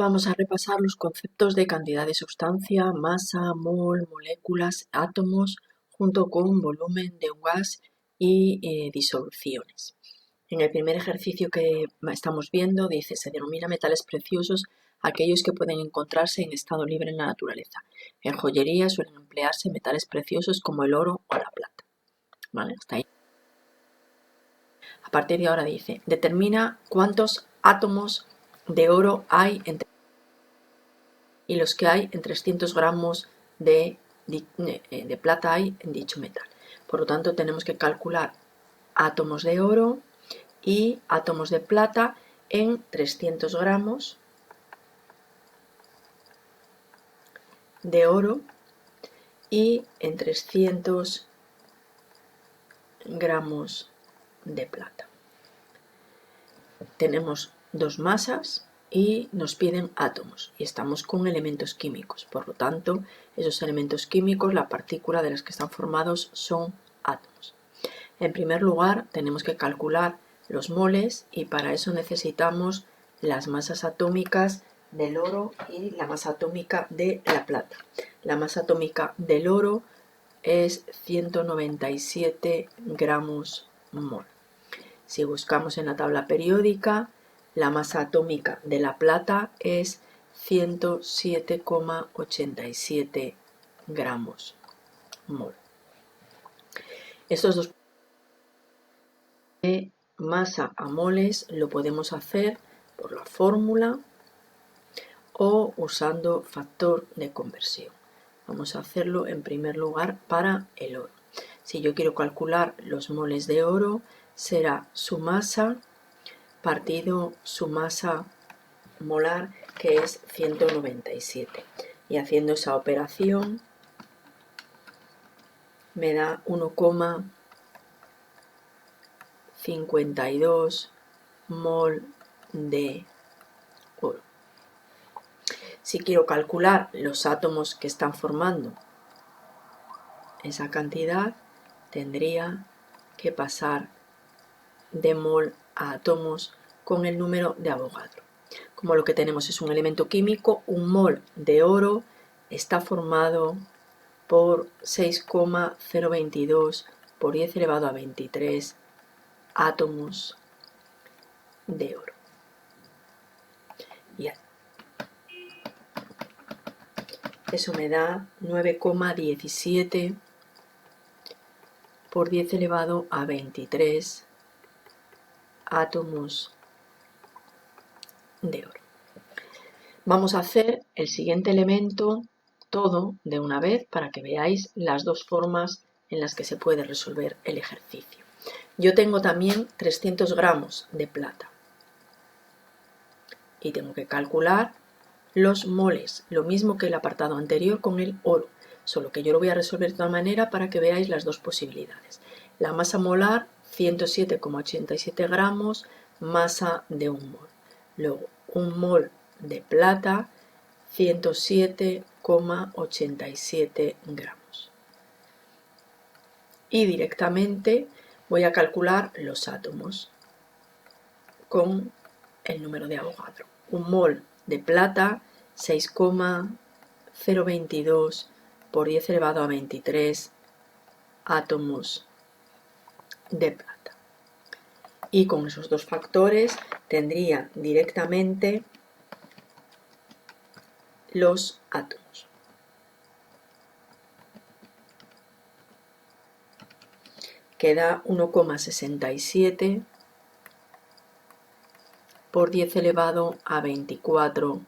Vamos a repasar los conceptos de cantidad de sustancia, masa, mol, moléculas, átomos, junto con volumen de un gas y disoluciones. En el primer ejercicio que estamos viendo dice, se denomina metales preciosos aquellos que pueden encontrarse en estado libre en la naturaleza. En joyería suelen emplearse metales preciosos como el oro o la plata. ¿Vale? Hasta ahí. A partir de ahora dice, determina cuántos átomos de oro hay entre y los que hay en 300 gramos de plata hay en dicho metal. Por lo tanto, tenemos que calcular átomos de oro y átomos de plata en 300 gramos de oro y en 300 gramos de plata. Tenemos dos masas y nos piden átomos y estamos con elementos químicos. Por lo tanto, esos elementos químicos, la partícula de las que están formados son átomos. En primer lugar, tenemos que calcular los moles y para eso necesitamos las masas atómicas del oro y la masa atómica de la plata. La masa atómica del oro es 197 gramos mol. Si buscamos en la tabla periódica, la masa atómica de la plata es 107,87 gramos mol. Estos dos de masa a moles lo podemos hacer por la fórmula o usando factor de conversión. Vamos a hacerlo en primer lugar para el oro. Si yo quiero calcular los moles de oro, será su masa partido su masa molar, que es 197. Y haciendo esa operación me da 1,52 mol de oro. Si quiero calcular los átomos que están formando esa cantidad, tendría que pasar de mol a átomos con el número de Avogadro. Como lo que tenemos es un elemento químico, un mol de oro está formado por 6,022 por 10 elevado a 23 átomos de oro. Y eso me da 9,17 por 10 elevado a 23 átomos de oro. Vamos a hacer el siguiente elemento todo de una vez para que veáis las dos formas en las que se puede resolver el ejercicio. Yo tengo también 300 gramos de plata y tengo que calcular los moles, lo mismo que el apartado anterior con el oro, solo que yo lo voy a resolver de otra manera para que veáis las dos posibilidades. La masa molar, 107,87 gramos, masa de un mol. Luego, un mol de plata, 107,87 gramos. Y directamente voy a calcular los átomos con el número de Avogadro. Un mol de plata, 6,022 por 10 elevado a 23 átomos de plata. Y con esos dos factores tendría directamente los átomos. Queda 1,67 por 10 elevado a 24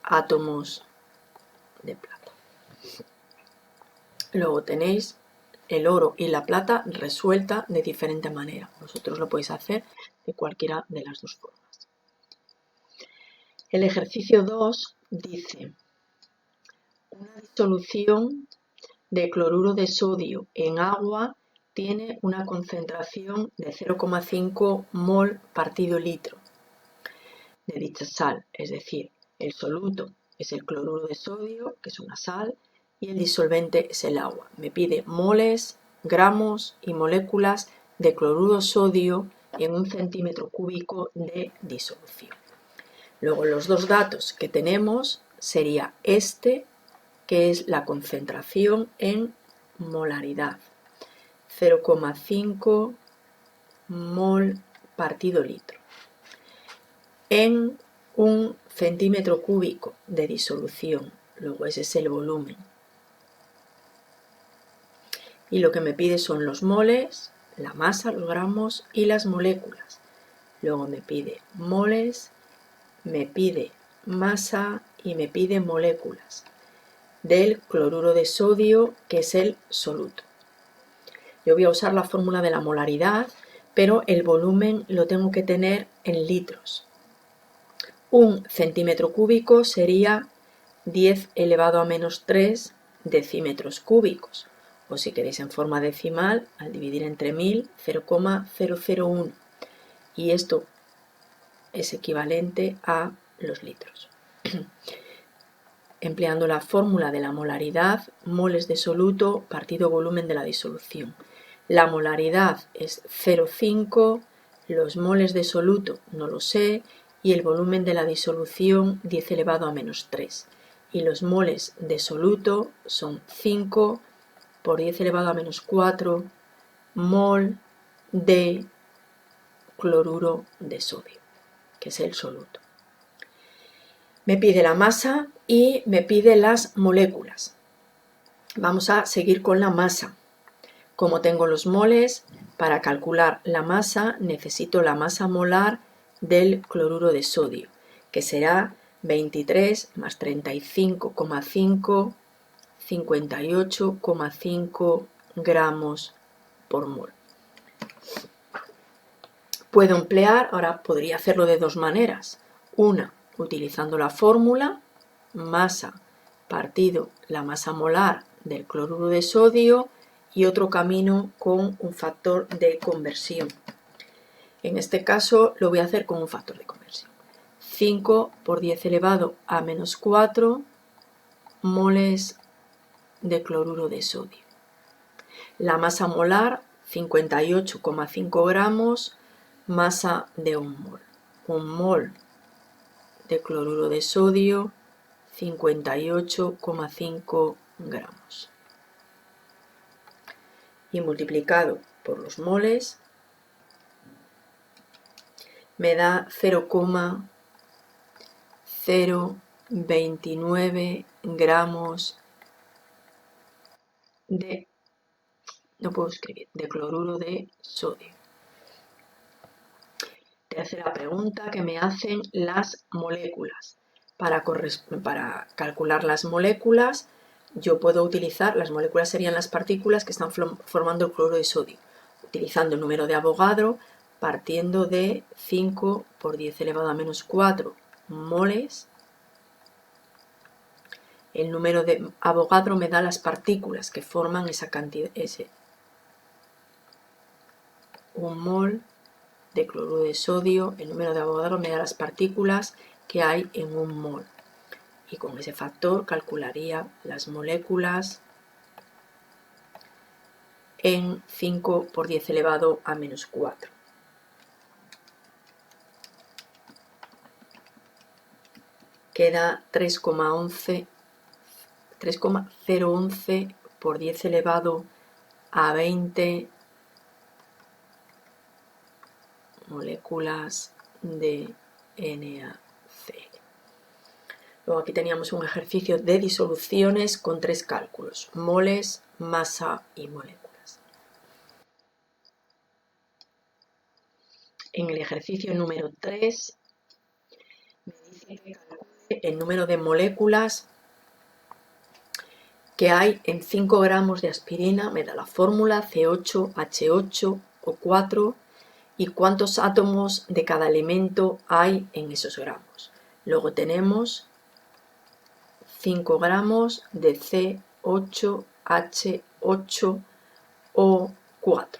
átomos de plata. Luego tenéis el oro y la plata resuelta de diferente manera. Vosotros lo podéis hacer de cualquiera de las dos formas. El ejercicio 2 dice, una disolución de cloruro de sodio en agua tiene una concentración de 0,5 mol partido litro de dicha sal, es decir, el soluto es el cloruro de sodio, que es una sal, y el disolvente es el agua. Me pide moles, gramos y moléculas de cloruro de sodio en 1 centímetro cúbico de disolución. Luego los dos datos que tenemos sería este, que es la concentración en molaridad, 0,5 mol partido litro, en 1 centímetro cúbico de disolución. Luego ese es el volumen. Y lo que me pide son los moles, la masa, los gramos y las moléculas. Luego me pide moles, me pide masa y me pide moléculas del cloruro de sodio, que es el soluto. Yo voy a usar la fórmula de la molaridad, pero el volumen lo tengo que tener en litros. 1 centímetro cúbico sería 10 elevado a menos 3 decímetros cúbicos. O si queréis en forma decimal, al dividir entre 1000, 0,001. Y esto es equivalente a los litros. Empleando la fórmula de la molaridad, moles de soluto partido volumen de la disolución. La molaridad es 0,5, los moles de soluto no lo sé, y el volumen de la disolución 10 elevado a menos 3. Y los moles de soluto son 5 por 10 elevado a menos 4 mol de cloruro de sodio, que es el soluto. Me pide la masa y me pide las moléculas. Vamos a seguir con la masa. Como tengo los moles, para calcular la masa necesito la masa molar del cloruro de sodio, que será 23 más 35,5, 58,5 gramos por mol. Puedo emplear, ahora podría hacerlo de dos maneras. Una, utilizando la fórmula masa partido la masa molar del cloruro de sodio, y otro camino con un factor de conversión. En este caso lo voy a hacer con un factor de conversión. 5 por 10 elevado a menos 4 moles de cloruro de sodio. La masa molar 58,5 gramos, masa de 1 mol. 1 mol de cloruro de sodio, 58,5 gramos. Y multiplicado por los moles me da 0,029 gramos de, no puedo escribir, de cloruro de sodio. Tercera pregunta que me hacen las moléculas. Para calcular las moléculas, yo puedo utilizar, las moléculas serían las partículas que están formando el cloruro de sodio, utilizando el número de Avogadro, partiendo de 5 por 10 elevado a menos 4 moles. El número de Avogadro me da las partículas que forman esa cantidad, ese 1 mol de cloruro de sodio. El número de Avogadro me da las partículas que hay en 1 mol. Y con ese factor calcularía las moléculas en 5 por 10 elevado a menos 4. Queda 3,011 por 10 elevado a 20 moléculas de NaCl. Luego aquí teníamos un ejercicio de disoluciones con 3 cálculos: moles, masa y moléculas. En el ejercicio número 3 me dice que calcule el número de moléculas que hay en 5 gramos de aspirina. Me da la fórmula C8H8O4 y cuántos átomos de cada elemento hay en esos gramos. Luego tenemos 5 gramos de C8H8O4.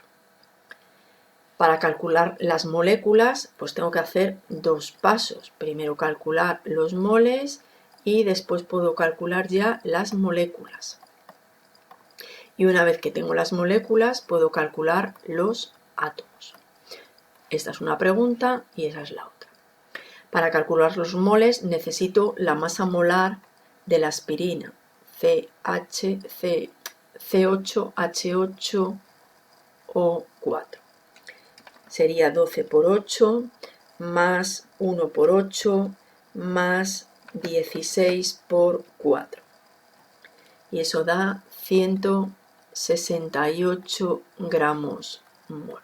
Para calcular las moléculas, pues tengo que hacer dos pasos. Primero calcular los moles y después puedo calcular ya las moléculas. Y una vez que tengo las moléculas, puedo calcular los átomos. Esta es una pregunta y esa es la otra. Para calcular los moles necesito la masa molar de la aspirina, C8H8O4. Sería 12 por 8 más 1 por 8 más 16 por 4. Y eso da 168 gramos mol.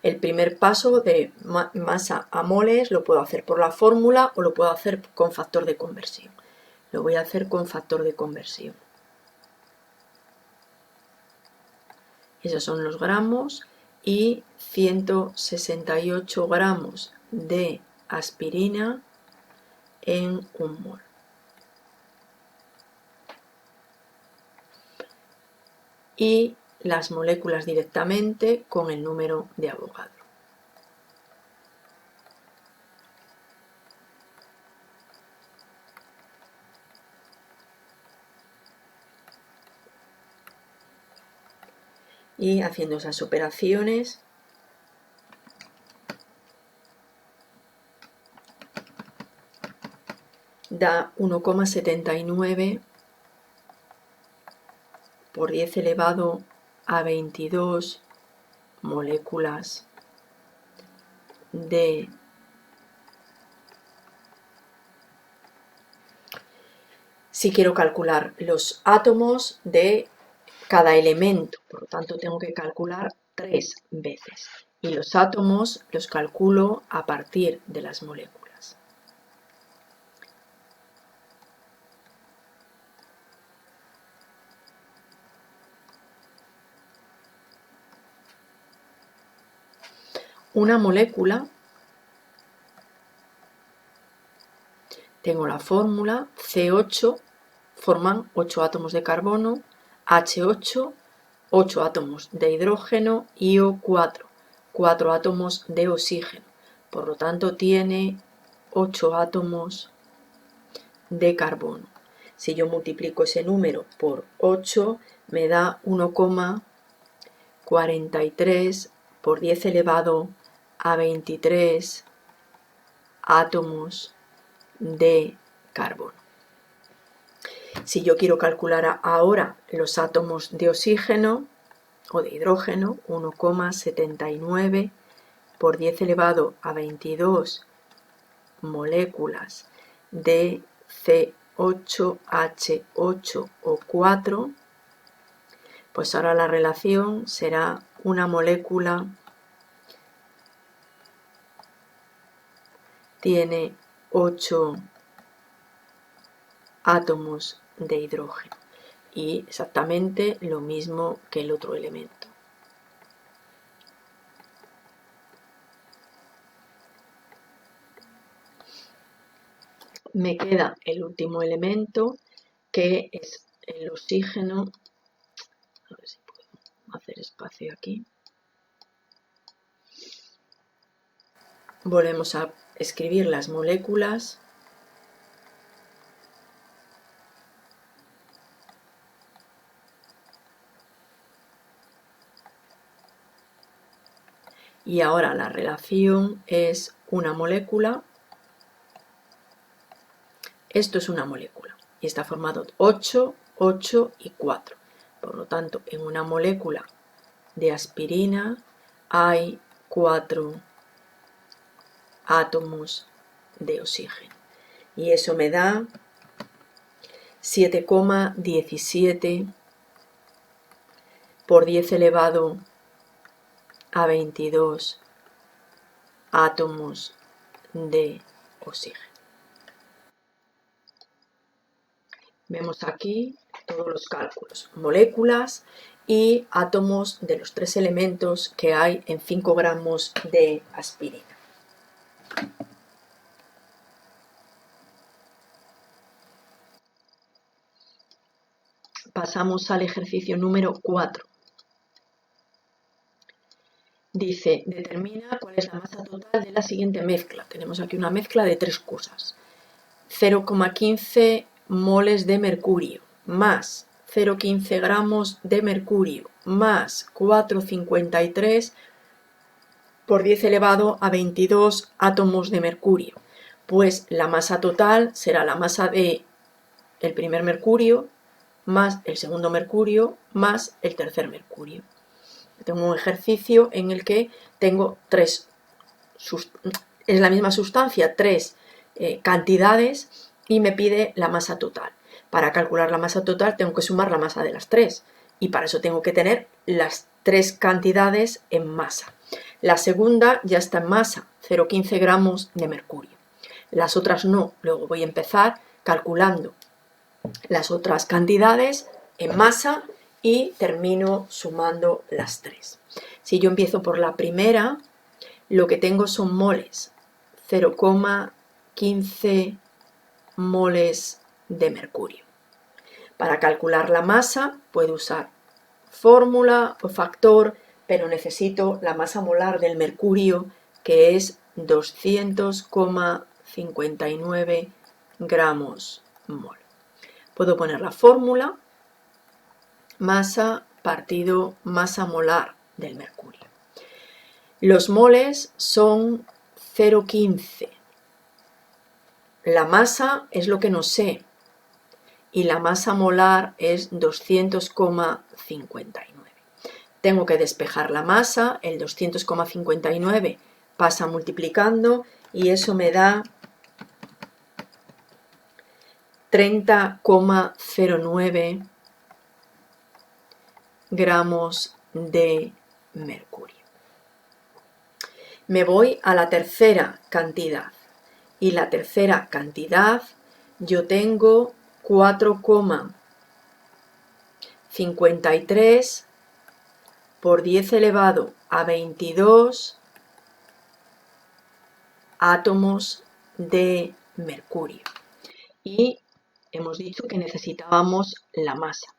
El primer paso de masa a moles lo puedo hacer por la fórmula o lo puedo hacer con factor de conversión. Lo voy a hacer con factor de conversión. Esos son los gramos y 168 gramos de aspirina en un mol. Y las moléculas directamente con el número de Avogadro. Y haciendo esas operaciones da 1,79 por 10 elevado a 22 moléculas de si quiero calcular los átomos de cada elemento, por lo tanto tengo que calcular 3 veces y los átomos los calculo a partir de las moléculas. Una molécula, tengo la fórmula, C8 forman 8 átomos de carbono, H8, 8 átomos de hidrógeno y O4, 4 átomos de oxígeno. Por lo tanto tiene 8 átomos de carbono. Si yo multiplico ese número por 8 me da 1,43 por 10 elevado a 23 átomos de carbono. Si yo quiero calcular ahora los átomos de oxígeno o de hidrógeno, 1,79 por 10 elevado a 22 moléculas de C8H8O4, pues ahora la relación será una molécula tiene 8 átomos de hidrógeno y exactamente lo mismo que el otro elemento. Me queda el último elemento que es el oxígeno. A ver si puedo hacer espacio aquí. Volvemos a escribir las moléculas. Y ahora la relación es una molécula. Esto es una molécula y está formado 8, 8 y 4. Por lo tanto, en una molécula de aspirina hay 4 átomos de oxígeno. Y eso me da 7,17 por 10 elevado a 22 átomos de oxígeno. Vemos aquí todos los cálculos, moléculas y átomos de los 3 elementos que hay en 5 gramos de aspirina. Pasamos al ejercicio número 4. Dice, determina cuál es la masa total de la siguiente mezcla. Tenemos aquí una mezcla de 3 cosas. 0,15 moles de mercurio más 0,15 gramos de mercurio más 4,53 por 10 elevado a 22 átomos de mercurio. Pues la masa total será la masa de el primer mercurio más el segundo mercurio más el tercer mercurio. Tengo un ejercicio en el que tengo es la misma sustancia, tres cantidades y me pide la masa total. Para calcular la masa total tengo que sumar la masa de las tres y para eso tengo que tener las tres cantidades en masa. La segunda ya está en masa, 0,15 gramos de mercurio. Las otras no, luego voy a empezar calculando las otras cantidades en masa y termino sumando las tres. Si yo empiezo por la primera, lo que tengo son moles, 0,15 moles de mercurio. Para calcular la masa puedo usar fórmula o factor, pero necesito la masa molar del mercurio, que es 200,59 gramos mol. Puedo poner la fórmula, masa partido masa molar del mercurio. Los moles son 0,15. La masa es lo que no sé y la masa molar es 200,59. Tengo que despejar la masa, el 200,59 pasa multiplicando y eso me da 30,09 gramos de mercurio. Me voy a la tercera cantidad y la tercera cantidad yo tengo 4,53 por 10 elevado a 22 átomos de mercurio. Y hemos dicho que necesitábamos la masa.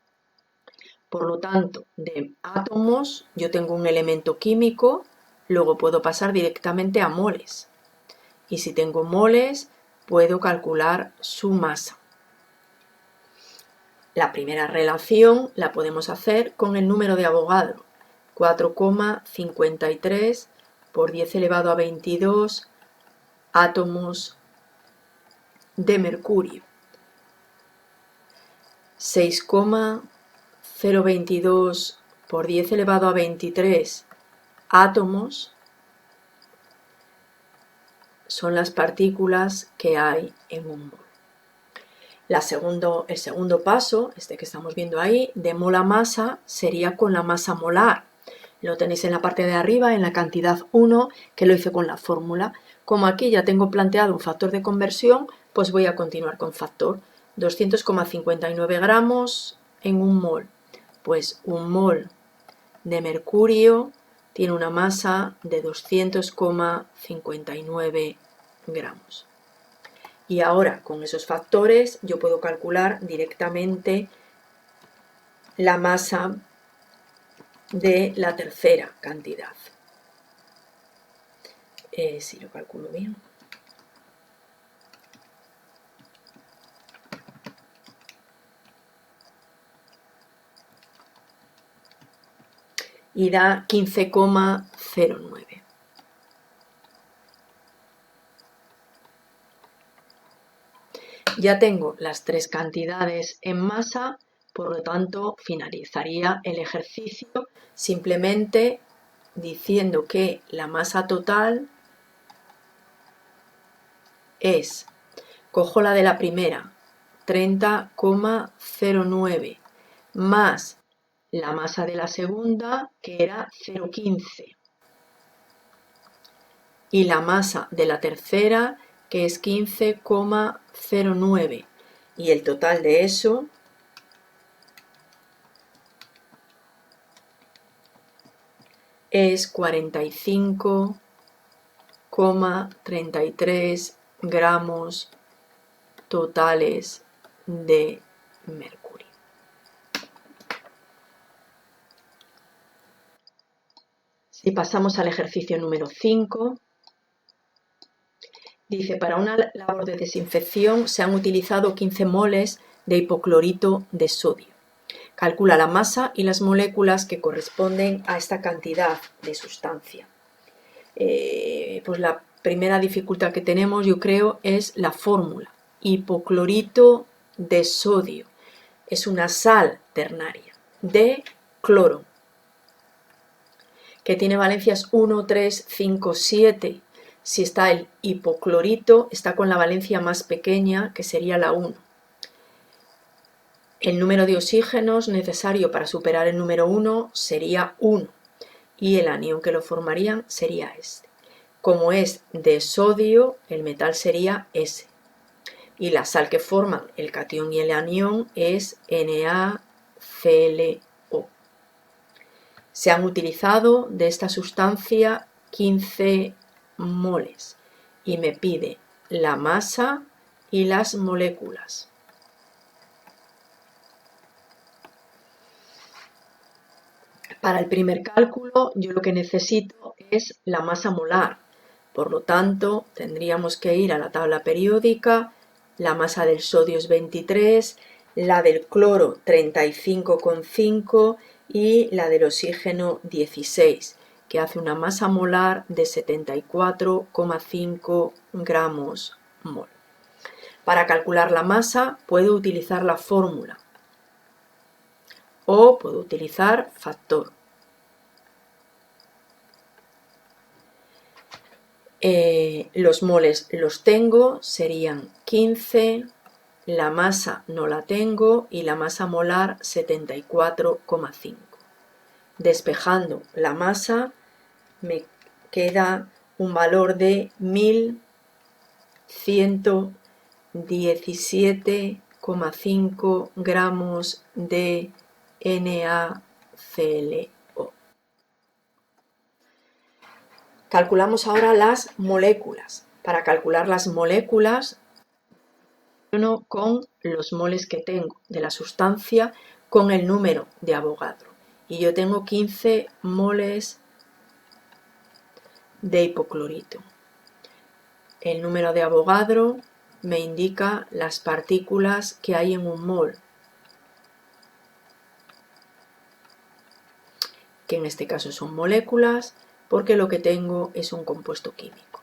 Por lo tanto, de átomos yo tengo un elemento químico, luego puedo pasar directamente a moles. Y si tengo moles, puedo calcular su masa. La primera relación la podemos hacer con el número de Avogadro, 4,53 por 10 elevado a 22 átomos de mercurio. 6,022 por 10 elevado a 23 átomos son las partículas que hay en un mol. El segundo paso, este que estamos viendo ahí, de mol a masa, sería con la masa molar. Lo tenéis en la parte de arriba, en la cantidad 1, que lo hice con la fórmula. Como aquí ya tengo planteado un factor de conversión, pues voy a continuar con factor. 200,59 gramos en un mol. Pues un mol de mercurio tiene una masa de 200,59 gramos. Y ahora con esos factores yo puedo calcular directamente la masa de la tercera cantidad. Si lo calculo bien. Y da 15,09. Ya tengo las tres cantidades en masa, por lo tanto finalizaría el ejercicio simplemente diciendo que la masa total es, cojo la de la primera, 30,09 más la masa de la segunda, que era 0,15, y la masa de la tercera, que es 15,09, y el total de eso es 45,33 gramos totales de mercurio. Si pasamos al ejercicio número 5, dice, para una labor de desinfección se han utilizado 15 moles de hipoclorito de sodio. Calcula la masa y las moléculas que corresponden a esta cantidad de sustancia. Pues la primera dificultad que tenemos, yo creo, es la fórmula. Hipoclorito de sodio. Es una sal ternaria de cloro, que tiene valencias 1, 3, 5, 7. Si está el hipoclorito, está con la valencia más pequeña, que sería la 1. El número de oxígenos necesario para superar el número 1 sería 1, y el anión que lo formarían sería este. Como es de sodio, el metal sería S. Y la sal que forman el catión y el anión es NaClO. Se han utilizado de esta sustancia 15 moles y me pide la masa y las moléculas. Para el primer cálculo yo lo que necesito es la masa molar. Por lo tanto, tendríamos que ir a la tabla periódica. La masa del sodio es 23, la del cloro 35,5 y la del oxígeno 16, que hace una masa molar de 74,5 gramos mol. Para calcular la masa puedo utilizar la fórmula o puedo utilizar factor. Los moles los tengo, serían 15, la masa no la tengo y la masa molar 74,5. Despejando la masa me queda un valor de 1117,5 gramos de NaClO. Calculamos ahora las moléculas. Para calcular las moléculas, con los moles que tengo de la sustancia con el número de Avogadro. Y yo tengo 15 moles de hipoclorito. El número de Avogadro me indica las partículas que hay en un mol, que en este caso son moléculas, porque lo que tengo es un compuesto químico.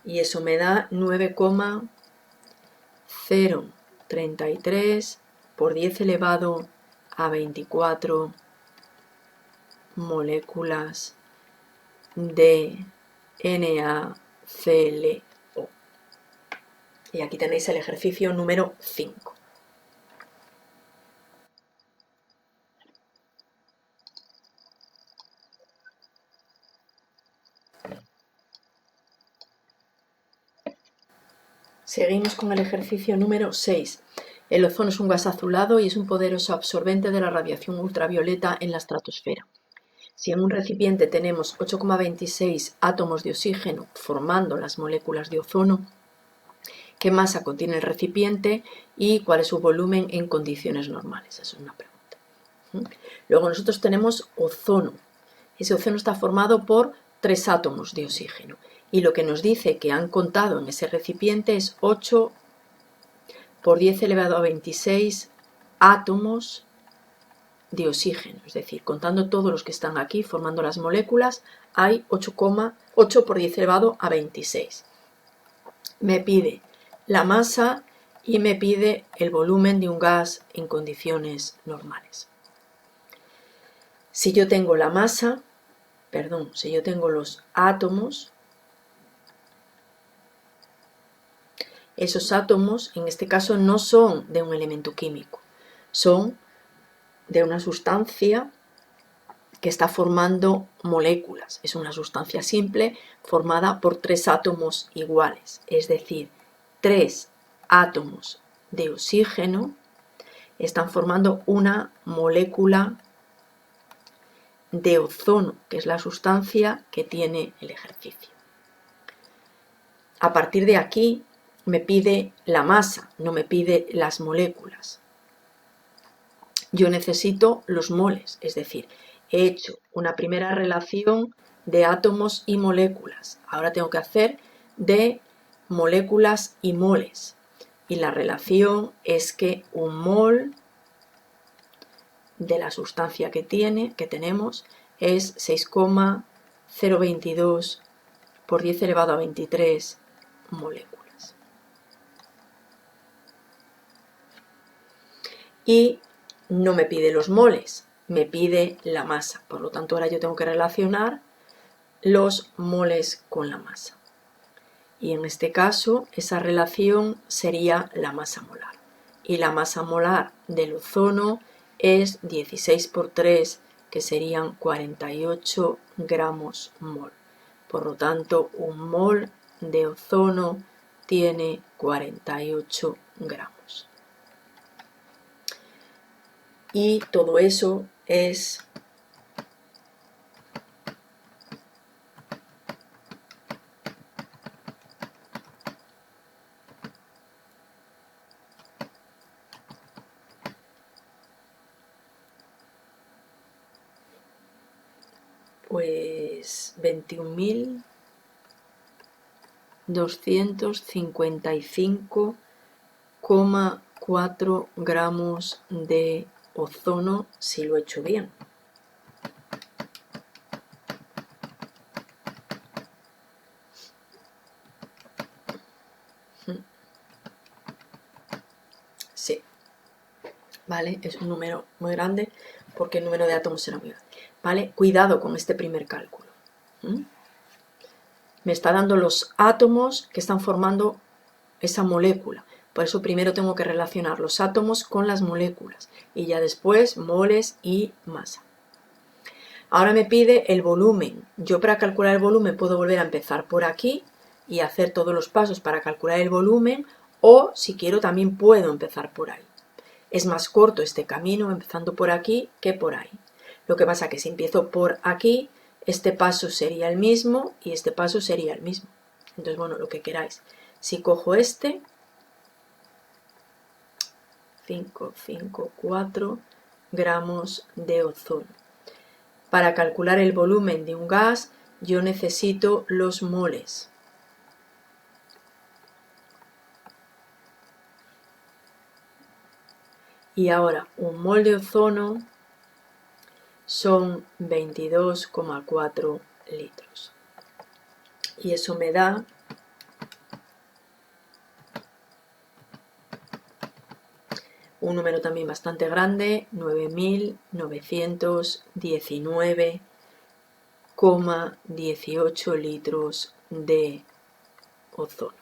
Y eso me da 9,033 por 10 elevado a 24 moléculas de NaClO. Y aquí tenéis el ejercicio número 5. Seguimos con el ejercicio número 6. El ozono es un gas azulado y es un poderoso absorbente de la radiación ultravioleta en la estratosfera. Si en un recipiente tenemos 8,26 átomos de oxígeno formando las moléculas de ozono, ¿qué masa contiene el recipiente y cuál es su volumen en condiciones normales? Esa es una pregunta. Luego nosotros tenemos ozono. Ese ozono está formado por 3 átomos de oxígeno. Y lo que nos dice que han contado en ese recipiente es 8 por 10 elevado a 26 átomos de oxígeno. Es decir, contando todos los que están aquí formando las moléculas, hay 8 por 10 elevado a 26. Me pide la masa y me pide el volumen de un gas en condiciones normales. Si yo tengo la masa, si yo tengo los átomos, esos átomos en este caso no son de un elemento químico, son de una sustancia que está formando moléculas. Es una sustancia simple formada por 3 átomos iguales, es decir, 3 átomos de oxígeno están formando una molécula de ozono, que es la sustancia que tiene el ejercicio. A partir de aquí me pide la masa, no me pide las moléculas. Yo necesito los moles, es decir, he hecho una primera relación de átomos y moléculas. Ahora tengo que hacer de moléculas y moles. Y la relación es que un mol de la sustancia que tenemos es 6,022 por 10 elevado a 23 moléculas. Y no me pide los moles, me pide la masa. Por lo tanto, ahora yo tengo que relacionar los moles con la masa. Y en este caso, esa relación sería la masa molar. Y la masa molar del ozono es 16 por 3, que serían 48 gramos mol. Por lo tanto, un mol de ozono tiene 48 gramos. Y todo eso es pues 21.255,4 gramos de ozono, si lo he hecho bien. Sí, ¿vale? Es un número muy grande porque el número de átomos será muy grande, ¿vale? Cuidado con este primer cálculo. Me está dando los átomos que están formando esa molécula. Por eso primero tengo que relacionar los átomos con las moléculas y ya después moles y masa. Ahora me pide el volumen. Yo para calcular el volumen puedo volver a empezar por aquí y hacer todos los pasos para calcular el volumen, o si quiero también puedo empezar por ahí. Es más corto este camino empezando por aquí que por ahí. Lo que pasa es que si empiezo por aquí, este paso sería el mismo y este paso sería el mismo. Entonces, bueno, lo que queráis. Si cojo este, 5,4 gramos de ozono. Para calcular el volumen de un gas, yo necesito los moles. Y ahora, un mol de ozono son 22,4 litros. Y eso me da un número también bastante grande, 9.919,18 litros de ozono.